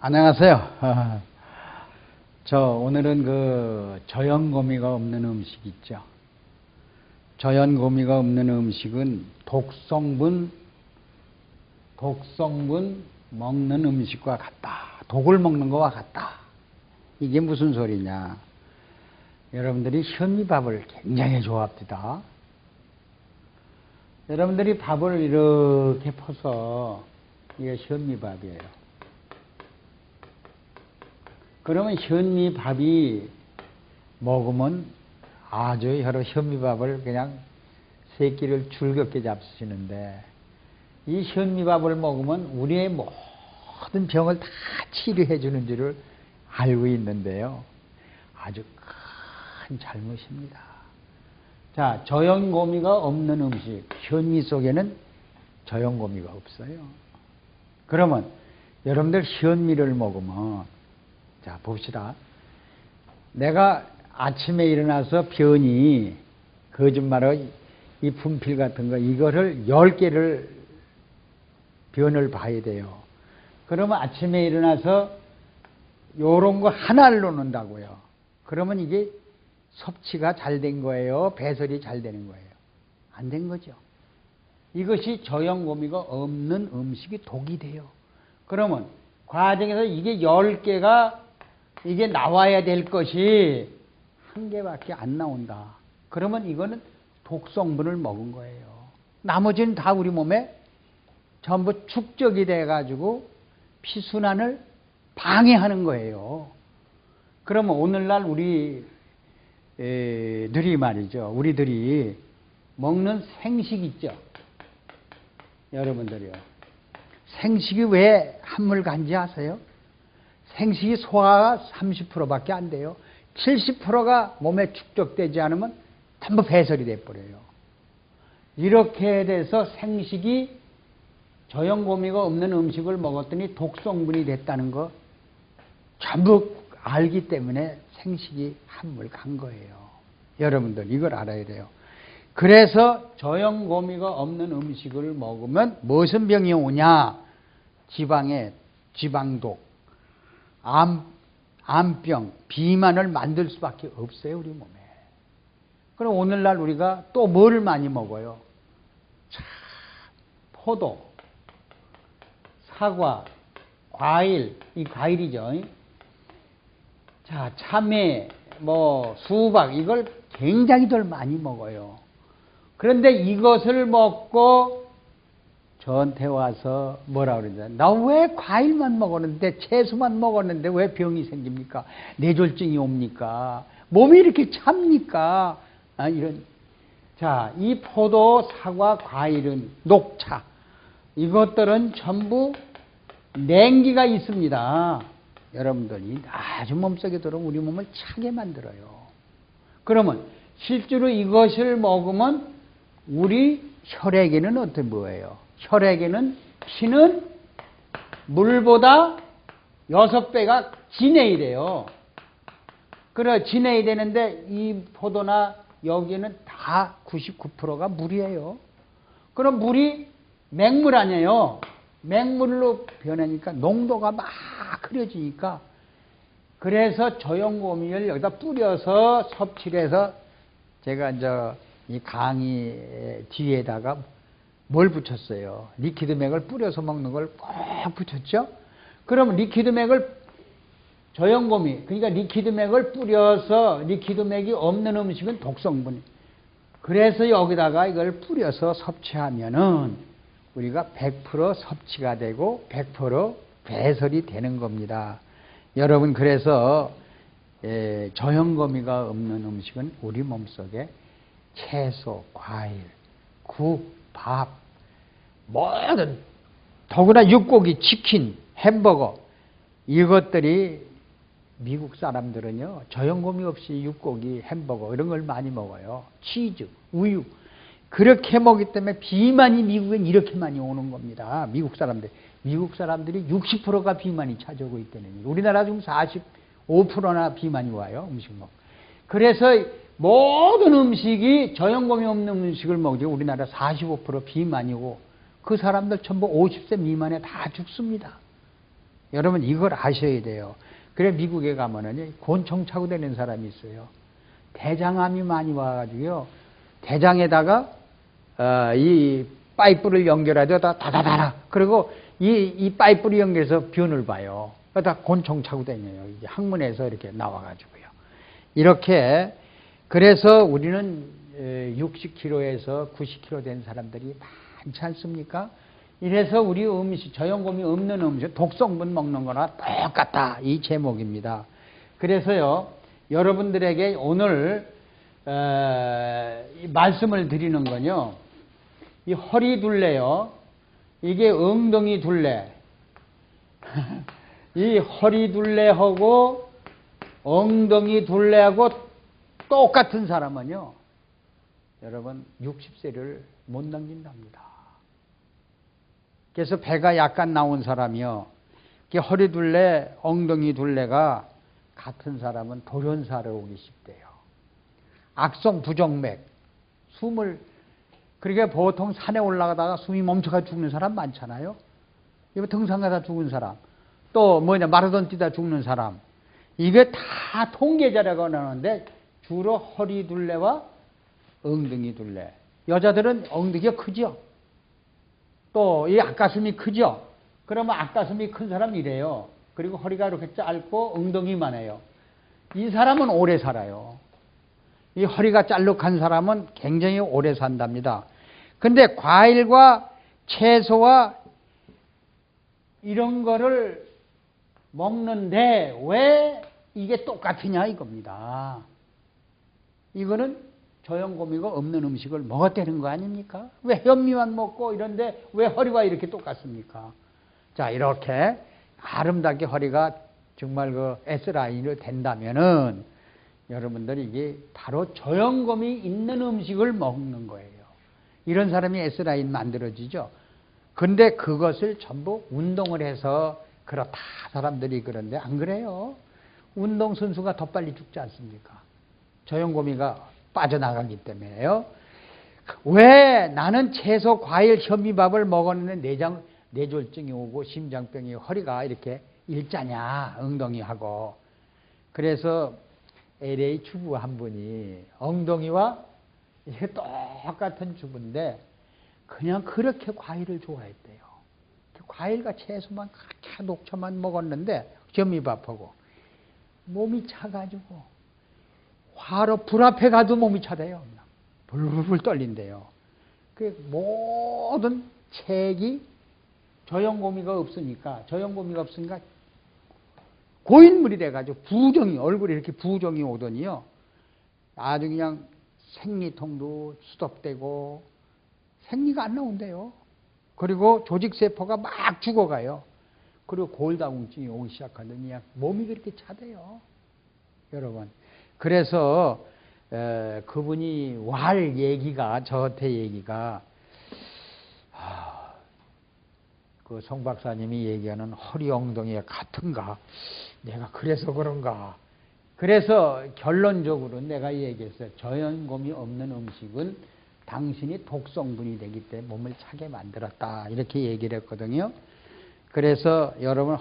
안녕하세요. 오늘은 그 저염고미가 없는 음식 있죠. 저염고미가 없는 음식은 독성분 먹는 음식과 같다. 독을 먹는 것과 같다. 이게 무슨 소리냐. 여러분들이 현미밥을 굉장히 좋아합니다. 여러분들이 밥을 이렇게 퍼서 이게 현미밥이에요. 그러면 현미밥이 먹으면 아주 여러 현미밥을 그냥 새끼를 즐겁게 잡수시는데, 이 현미밥을 먹으면 우리의 모든 병을 다 치료해 주는 줄을 알고 있는데요. 아주 큰 잘못입니다. 자, 저염고미가 없는 음식, 현미 속에는 저염고미가 없어요. 그러면 여러분들 현미를 먹으면, 자, 봅시다. 내가 아침에 일어나서 변이, 거짓말로 이 분필 같은 거, 이거를 10개를 변을 봐야 돼요. 그러면 아침에 일어나서 요런 거 하나를 놓는다고요. 그러면 이게 섭취가 잘 된 거예요? 배설이 잘 되는 거예요? 안 된 거죠. 이것이 저염고미가 없는 음식이 독이 돼요. 그러면 과정에서 이게 10개가 이게 나와야 될 것이 1개밖에 안 나온다. 그러면 이거는 독성분을 먹은 거예요. 나머지는 다 우리 몸에 전부 축적이 돼가지고 피순환을 방해하는 거예요. 그러면 오늘날 우리들이 말이죠. 우리들이 먹는 생식 있죠. 여러분들이요. 생식이 왜 한물간지 아세요? 생식이 소화가 30%밖에 안 돼요. 70%가 몸에 축적되지 않으면 전부 배설이 돼버려요. 이렇게 돼서 생식이 저염고미가 없는 음식을 먹었더니 독성분이 됐다는 거 전부 알기 때문에 생식이 한물간 거예요. 여러분들 이걸 알아야 돼요. 그래서 저염고미가 없는 음식을 먹으면 무슨 병이 오냐? 지방독, 암병, 비만을 만들 수밖에 없어요, 우리 몸에. 그럼 오늘날 우리가 또 뭘 많이 먹어요? 포도, 사과, 과일, 이 과일이죠. 자, 참외, 수박, 이걸 굉장히들 많이 먹어요. 그런데 이것을 먹고 저한테 와서 뭐라 그러냐. 나 왜 과일만 먹었는데, 채소만 먹었는데 왜 병이 생깁니까? 뇌졸중이 옵니까? 몸이 이렇게 찹니까? 이런. 자, 이 포도, 사과, 과일은, 녹차, 이것들은 전부 냉기가 있습니다. 여러분들이 아주 몸속에 들어오면 우리 몸을 차게 만들어요. 그러면 실제로 이것을 먹으면 우리 혈액에는 어떤 뭐예요? 혈액에는 피는 물보다 6배가 진해야 돼요. 그래, 진해야 되는데 이 포도나 여기는 다 99%가 물이에요. 그럼 물이 맹물 아니에요. 맹물로 변하니까 농도가 막 흐려지니까, 그래서 저염고미를 여기다 뿌려서 섭취를 해서 제가 이 강의 뒤에다가 뭘 붙였어요? 리퀴드맥을 뿌려서 먹는 걸 꼭 붙였죠? 그럼 리퀴드맥을 저염고미, 그러니까 리퀴드맥을 뿌려서, 리퀴드맥이 없는 음식은 독성분이. 그래서 여기다가 이걸 뿌려서 섭취하면은 우리가 100% 섭취가 되고 100% 배설이 되는 겁니다. 여러분, 그래서 저염고미가 없는 음식은 우리 몸속에 채소, 과일, 국, 밥, 뭐든, 더구나 육고기, 치킨, 햄버거, 이것들이 미국 사람들은요, 저염고미 없이 육고기, 햄버거 이런 걸 많이 먹어요. 치즈, 우유. 그렇게 먹기 때문에 비만이 미국엔 이렇게 많이 오는 겁니다. 미국 사람들이 60%가 비만이 찾아오고 있다는 얘기예요. 우리나라 지금 45%나 비만이 와요, 음식 먹고. 그래서 모든 음식이 저염고미 없는 음식을 먹지, 우리나라 45% 비만이고, 그 사람들 전부 50세 미만에 다 죽습니다. 여러분 이걸 아셔야 돼요. 그래 미국에 가면은 곤충 차고 다니는 사람이 있어요. 대장암이 많이 와가지고요. 대장에다가 이 파이프를 연결하죠. 다다다다. 그리고 이 파이프를 연결해서 변을 봐요. 그러다 곤충 차고 다녀요. 이게 학문에서 이렇게 나와가지고요. 이렇게 그래서 우리는 60kg에서 90kg 된 사람들이 많지 않습니까? 이래서 우리 음식, 저염곰이 없는 음식, 독성분 먹는 거나 똑같다. 이 제목입니다. 그래서요, 여러분들에게 오늘 이 말씀을 드리는 건요, 이 허리 둘레요, 이게 엉덩이 둘레. 이 허리 둘레하고 엉덩이 둘레하고 똑같은 사람은요, 여러분 60세를 못 넘긴답니다. 그래서 배가 약간 나온 사람이요, 허리 둘레, 엉덩이 둘레가 같은 사람은 돌연사를 오기 쉽대요. 악성 부정맥, 숨을, 그러니까 보통 산에 올라가다가 숨이 멈춰가 죽는 사람 많잖아요. 이거 등산 가다 죽은 사람, 또 마라톤 뛰다 죽는 사람, 이게 다 통계자라고 나오는데 주로 허리 둘레와 엉덩이 둘레. 여자들은 엉덩이가 크죠. 또 이 앞가슴이 크죠. 그러면 앞가슴이 큰 사람 이래요. 그리고 허리가 이렇게 짧고 엉덩이만 해요. 이 사람은 오래 살아요. 이 허리가 짤룩한 사람은 굉장히 오래 산답니다. 근데 과일과 채소와 이런 거를 먹는데 왜 이게 똑같으냐 이겁니다. 이거는 저염고미가 없는 음식을 먹었다는 거 아닙니까? 왜 현미만 먹고 이런데 왜 허리가 이렇게 똑같습니까? 자, 이렇게 아름답게 허리가 정말 그 S라인으로 된다면은 여러분들이 이게 바로 저염곰이 있는 음식을 먹는 거예요. 이런 사람이 S라인 만들어지죠. 근데 그것을 전부 운동을 해서 그렇다 사람들이 그런데 안 그래요. 운동선수가 더 빨리 죽지 않습니까? 저염고미가 빠져나가기 때문에요. 왜 나는 채소, 과일, 현미밥을 먹었는데 뇌졸중이 오고 심장병이 허리가 이렇게 일자냐, 엉덩이하고. 그래서 LA 주부 한 분이 엉덩이와 이게 똑같은 주부인데 그냥 그렇게 과일을 좋아했대요. 과일과 채소만 그렇게 녹차만 먹었는데 현미밥하고 몸이 차가지고 화로 불 앞에 가도 몸이 차대요. 불불 떨린대요. 그 모든 책이 저염고미가 없으니까 고인물이 돼가지고 부정이 얼굴에 이렇게 부정이 오더니요. 아주 그냥 생리통도 수덕되고 생리가 안 나온대요. 그리고 조직세포가 막 죽어가요. 그리고 골다공증이 오기 시작하더니 몸이 그렇게 차대요. 여러분. 그래서 그분이 왈 얘기가 저한테 얘기가 그 송 박사님이 얘기하는 허리 엉덩이가 같은가? 내가 그래서 그런가? 그래서 결론적으로 내가 얘기했어요. 저염곰이 없는 음식은 당신이 독성분이 되기 때문에 몸을 차게 만들었다. 이렇게 얘기를 했거든요. 그래서 여러분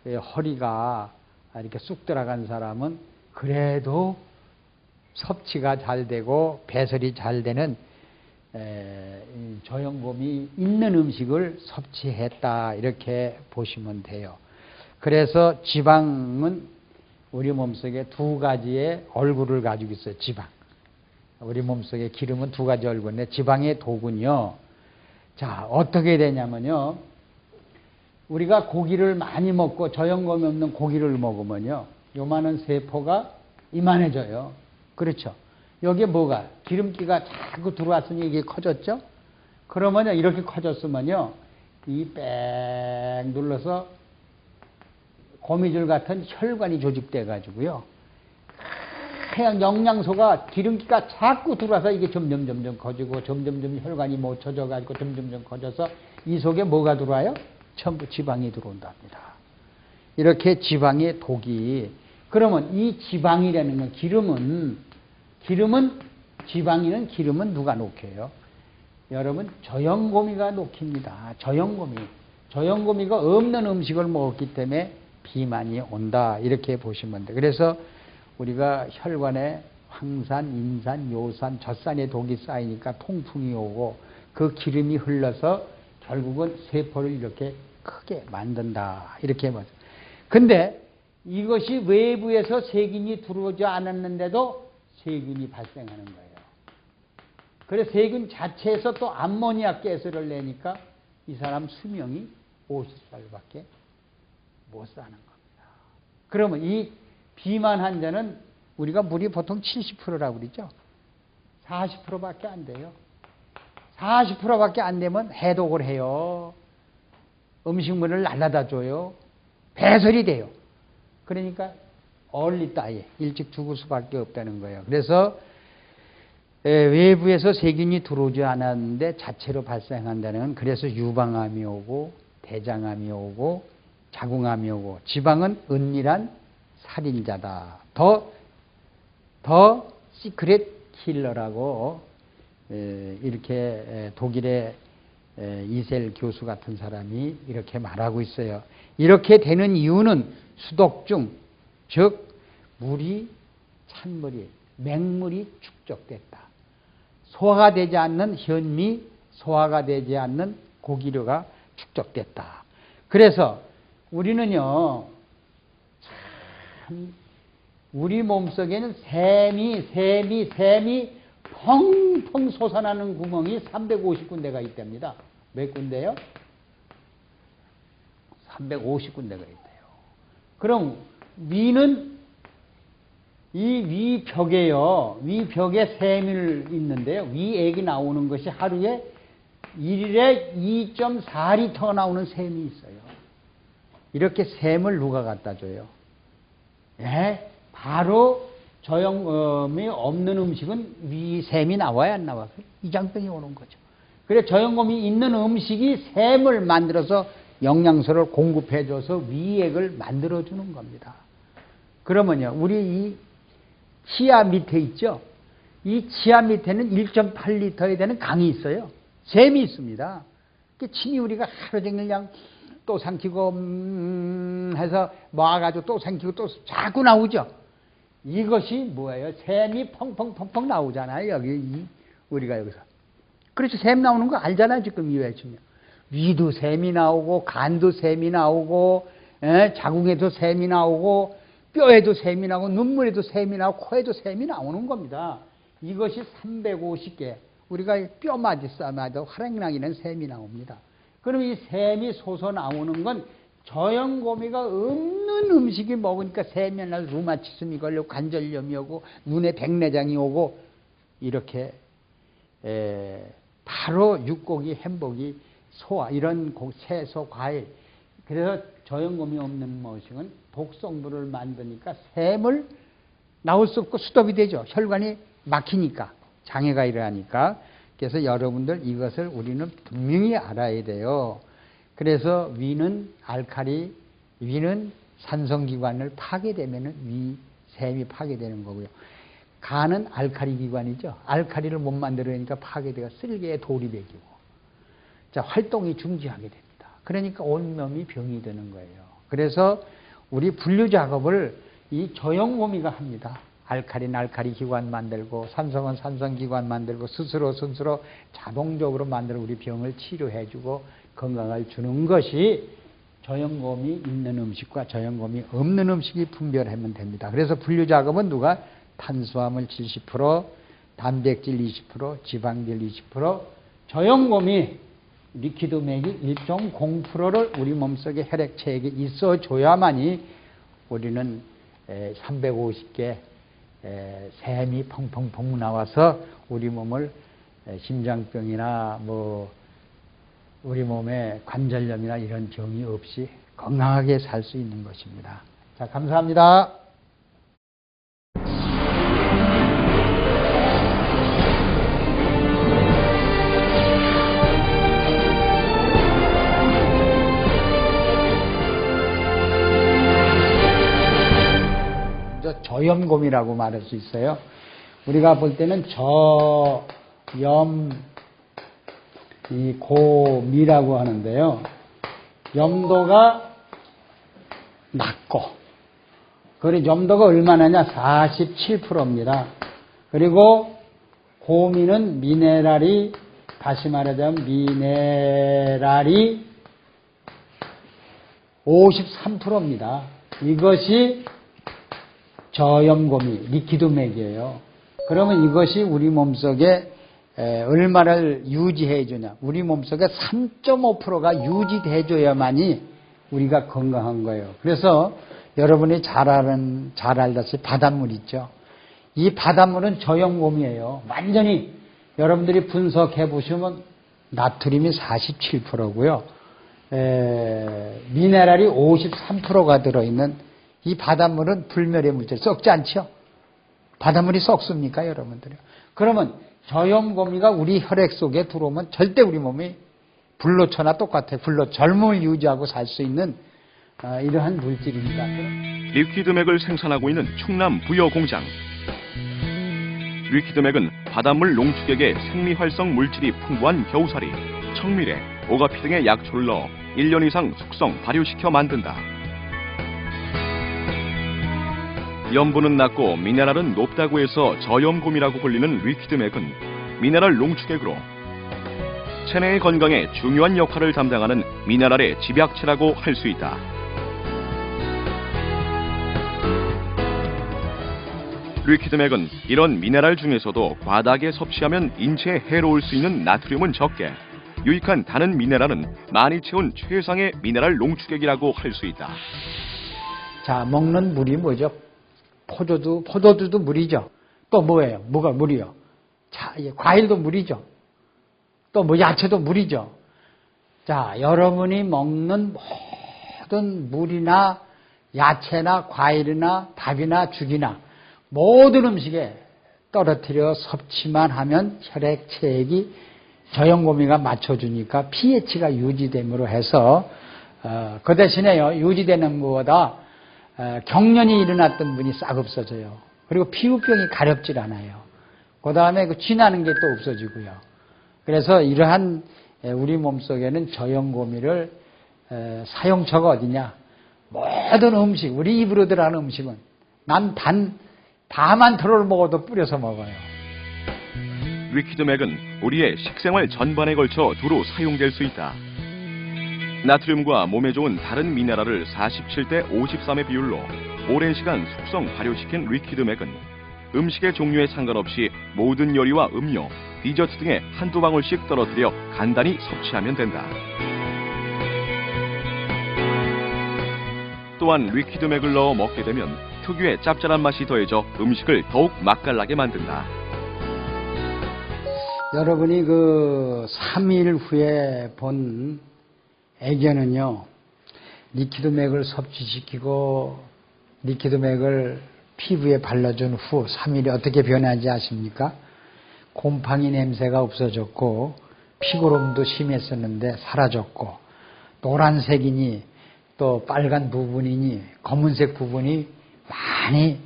허리가 이렇게 쑥 들어간 사람은 그래도 섭취가 잘 되고 배설이 잘 되는 저염곰이 있는 음식을 섭취했다. 이렇게 보시면 돼요. 그래서 지방은 우리 몸속에 두 가지의 얼굴을 가지고 있어요. 지방. 우리 몸속에 기름은 두 가지 얼굴인데 지방의 독은요. 자, 어떻게 되냐면요. 우리가 고기를 많이 먹고 저염곰이 없는 고기를 먹으면요. 요만한 세포가 이만해져요. 그렇죠. 여기에 뭐가 기름기가 자꾸 들어왔으니 이게 커졌죠. 그러면요. 이렇게 커졌으면요. 이 빽 눌러서 거미줄 같은 혈관이 조직돼 가지고요. 그냥 영양소가 기름기가 자꾸 들어와서 이게 점점 커지고 점점 혈관이 묻혀져 가지고 점점 커져서 이 속에 뭐가 들어와요? 전부 지방이 들어온답니다. 이렇게 지방의 독이 그러면 이 지방이라는 건 지방이는 기름은 누가 녹여요? 여러분 저염고미가 녹힙니다. 저염고미가 없는 음식을 먹었기 때문에 비만이 온다. 이렇게 보시면 돼요. 그래서 우리가 혈관에 황산, 인산, 요산, 젖산의 독이 쌓이니까 통풍이 오고 그 기름이 흘러서 결국은 세포를 이렇게 크게 만든다. 이렇게 보죠. 근데 이것이 외부에서 세균이 들어오지 않았는데도 세균이 발생하는 거예요. 그래서 세균 자체에서 또 암모니아 가스를 내니까 이 사람 수명이 50살밖에 못 사는 겁니다. 그러면 이 비만 환자는 우리가 물이 보통 70%라고 그러죠. 40%밖에 안 돼요. 40%밖에 안 되면 해독을 해요. 음식물을 날라다 줘요. 배설이 돼요. 그러니까 얼리 다이, 일찍 죽을 수밖에 없다는 거예요. 그래서 외부에서 세균이 들어오지 않았는데 자체로 발생한다는, 그래서 유방암이 오고 대장암이 오고 자궁암이 오고, 지방은 은밀한 살인자다. 더 시크릿 킬러라고 이렇게 독일의 이셀 교수 같은 사람이 이렇게 말하고 있어요. 이렇게 되는 이유는 수독중, 즉 물이, 찬물이, 맹물이 축적됐다. 소화가 되지 않는 현미, 소화가 되지 않는 고기류가 축적됐다. 그래서 우리는요, 참 우리 몸속에는 샘이 펑펑 솟아나는 구멍이 350군데가 있답니다. 몇 군데요? 350군데가 있대요. 그럼 위는 이 위벽에 샘이 있는데요. 위액이 나오는 것이 하루에 1일에 2.4리터 나오는 샘이 있어요. 이렇게 샘을 누가 갖다 줘요? 예, 바로 저염곰이 없는 음식은 위샘이 나와야 안 나와요. 이장병이 오는 거죠. 그래서 저염곰이 있는 음식이 샘을 만들어서 영양소를 공급해줘서 위액을 만들어주는 겁니다. 그러면요, 우리 이 치아 밑에 있죠? 이 치아 밑에는 1.8리터에 되는 강이 있어요. 샘이 있습니다. 침이 우리가 하루 종일 그냥 또 삼키고 해서 모아가지고 또 삼키고 또 자꾸 나오죠. 이것이 뭐예요? 샘이 펑펑펑펑 나오잖아요. 여기 우리가 여기서. 그렇죠. 샘 나오는 거 알잖아요. 지금 이 외치면. 위도 샘이 나오고 간도 샘이 나오고 자궁에도 샘이 나오고 뼈에도 샘이 나오고 눈물에도 샘이 나오고 코에도 샘이 나오는 겁니다. 이것이 350개. 우리가 뼈마디 싸마도 화랑나기는 샘이 나옵니다. 그럼 이 샘이 솟아 나오는 건 저염고미가 없는 음식이 먹으니까 세면날 루마티즘이 걸리고 관절염이 오고 눈에 백내장이 오고 이렇게 바로 육고기, 햄버기, 소화 이런 채소, 과일, 그래서 저염고미 없는 음식은 독성물을 만드니까 샘을 나올 수 없고 수독이 되죠. 혈관이 막히니까, 장애가 일어나니까. 그래서 여러분들 이것을 우리는 분명히 알아야 돼요. 그래서 위는 위는 산성기관을 파괴되면 샘이 파괴되는 거고요. 간은 알칼리 기관이죠. 알칼리를 못 만들어내니까 파괴되어 쓸개에 돌이 배기고, 자, 활동이 중지하게 됩니다. 그러니까 온몸이 병이 되는 거예요. 그래서 우리 분류 작업을 이 저염고미가 합니다. 알칼리는 알칼리 기관 만들고, 산성은 산성 기관 만들고, 스스로 자동적으로 만들어 우리 병을 치료해주고 건강을 주는 것이 저염곰이 있는 음식과 저염곰이 없는 음식이 분별하면 됩니다. 그래서 분류 작업은 누가 탄수화물 70%, 단백질 20%, 지방질 20%, 저염곰이 리퀴드 맥이 1.0%를 우리 몸속에 혈액체액에 있어줘야만이 우리는 350개 샘이 펑펑펑 나와서 우리 몸을 심장병이나 우리 몸에 관절염이나 이런 병이 없이 건강하게 살 수 있는 것입니다. 자, 감사합니다. 저염곰이라고 말할 수 있어요. 우리가 볼 때는 이 고미라고 하는데요. 염도가 낮고, 그리고 염도가 얼마나냐? 47%입니다. 그리고 고미는 미네랄이, 다시 말하자면 미네랄이 53%입니다. 이것이 저염고미, 리퀴드맥이에요. 그러면 이것이 우리 몸속에 얼마를 유지해 주냐? 우리 몸속에 3.5%가 유지돼 줘야만이 우리가 건강한 거예요. 그래서 여러분이 잘 알다시피 바닷물 있죠. 이 바닷물은 저염곰이에요. 완전히 여러분들이 분석해 보시면 나트륨이 47%고요. 미네랄이 53%가 들어있는 이 바닷물은 불멸의 물질, 썩지 않죠? 바닷물이 썩습니까, 여러분들이? 그러면 저염고미가 우리 혈액 속에 들어오면 절대 우리 몸이 불로초나 똑같아요. 젊음을 유지하고 살 수 있는 이러한 물질입니다. 리퀴드맥을 생산하고 있는 충남 부여공장. 리퀴드맥은 바닷물 농축액에 생리활성 물질이 풍부한 겨우살이, 청미래, 오가피 등의 약초를 넣어 1년 이상 숙성, 발효시켜 만든다. 염분은 낮고 미네랄은 높다고 해서 저염곰이라고 불리는 리퀴드맥은 미네랄 농축액으로 체내의 건강에 중요한 역할을 담당하는 미네랄의 집약체라고 할 수 있다. 리퀴드맥은 이런 미네랄 중에서도 과다하게 섭취하면 인체에 해로울 수 있는 나트륨은 적게, 유익한 다른 미네랄은 많이 채운 최상의 미네랄 농축액이라고 할 수 있다. 자, 먹는 물이 뭐죠? 포도주도 물이죠. 또 뭐예요? 뭐가 물이요? 자, 과일도 물이죠. 또 뭐 야채도 물이죠. 자, 여러분이 먹는 모든 물이나 야채나 과일이나 밥이나 죽이나 모든 음식에 떨어뜨려 섭취만 하면 혈액 체액이 저염고미가 맞춰주니까 pH가 유지됨으로 해서 그 대신에요, 유지되는 것보다 경련이 일어났던 분이 싹 없어져요. 그리고 피부병이 가렵질 않아요. 그 다음에 그 쥐나는 게 또 없어지고요. 그래서 이러한 우리 몸속에는 저염고미를 사용처가 어디냐? 모든 음식, 우리 입으로 들어가는 음식은 난 다만 털을 먹어도 뿌려서 먹어요. 리퀴드맥은 우리의 식생활 전반에 걸쳐 두루 사용될 수 있다. 나트륨과 몸에 좋은 다른 미네랄을 47대 53의 비율로 오랜 시간 숙성 발효시킨 리퀴드맥은 음식의 종류에 상관없이 모든 요리와 음료, 디저트 등에 한두 방울씩 떨어뜨려 간단히 섭취하면 된다. 또한 리퀴드맥을 넣어 먹게 되면 특유의 짭짤한 맛이 더해져 음식을 더욱 맛깔나게 만든다. 여러분이 그 3일 후에 본 애견은요, 리퀴드맥을 섭취시키고 리퀴드맥을 피부에 발라준 후 3일이 어떻게 변하는지 아십니까? 곰팡이 냄새가 없어졌고 피고름도 심했었는데 사라졌고, 노란색이니 또 빨간 부분이니 검은색 부분이 많이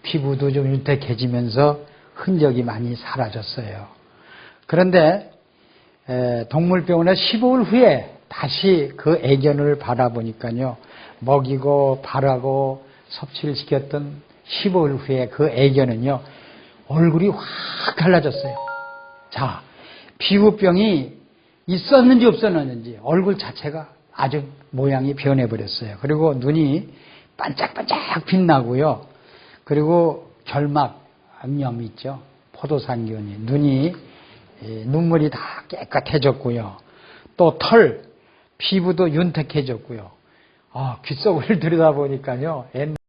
피부도 좀 윤택해지면서 흔적이 많이 사라졌어요. 그런데 동물병원에 15일 후에 다시 그 애견을 바라보니까요, 먹이고 바라고 섭취를 시켰던 15일 후에 그 애견은요, 얼굴이 확 달라졌어요. 자, 피부병이 있었는지 없었는지 얼굴 자체가 아주 모양이 변해버렸어요. 그리고 눈이 반짝반짝 빛나고요. 그리고 결막, 암염 있죠. 포도상기운이. 눈이, 눈물이 다 깨끗해졌고요. 또 털, 피부도 윤택해졌고요. 귓속을 들여다보니까요.